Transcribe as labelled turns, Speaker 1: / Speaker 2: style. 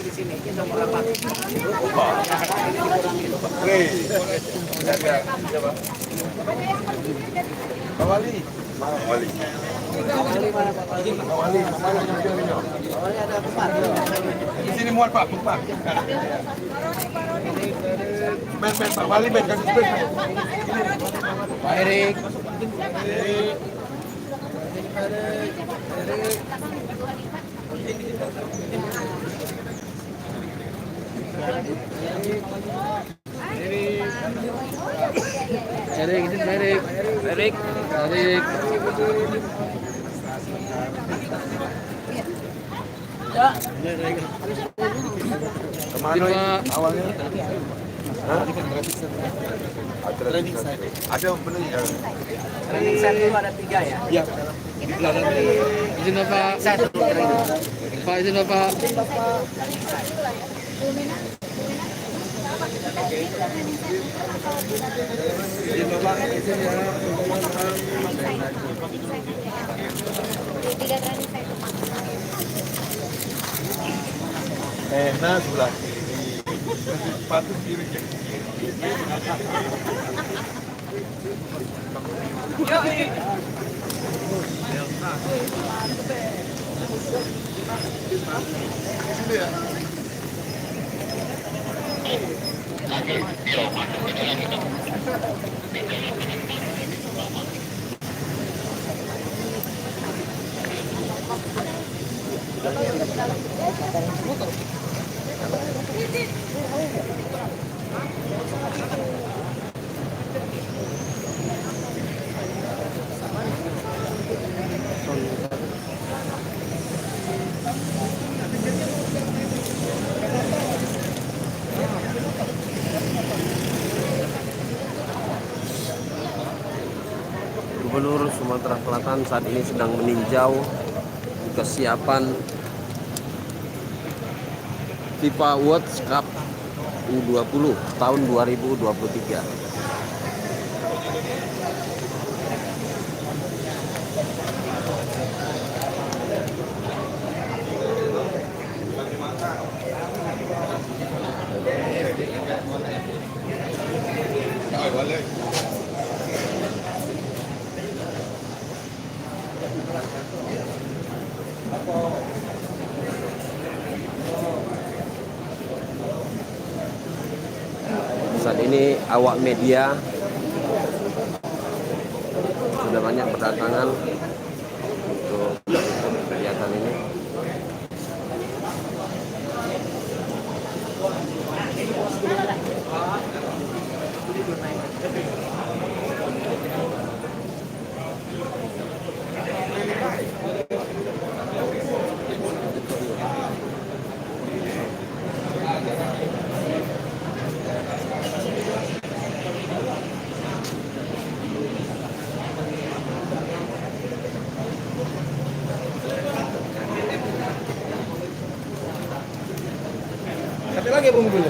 Speaker 1: di sini kita berapa?
Speaker 2: Awali.
Speaker 1: Awali ada empat.
Speaker 2: Di sini muat Pak, Pak. Ben, Pak Wali, Ben, kasih Ben.
Speaker 1: Pak Erik. Erik. Ya.
Speaker 2: Kemana awalnya? Ada benar ya?
Speaker 1: Training set itu ada 3 ya?
Speaker 2: Iya.
Speaker 3: Izin Bapak.
Speaker 1: Satu training.
Speaker 3: Pak, izin Bapak.
Speaker 2: Izin Bapak, izin ya. Nah sebelah kiri. Patut kiri.
Speaker 4: Gubernur Sumatera Selatan saat ini sedang meninjau kesiapan FIFA World Cup U20 tahun 2023. Saat ini awak media sudah banyak berdatangan untuk kegiatan ini.
Speaker 2: Satu lagi Bung Dulu.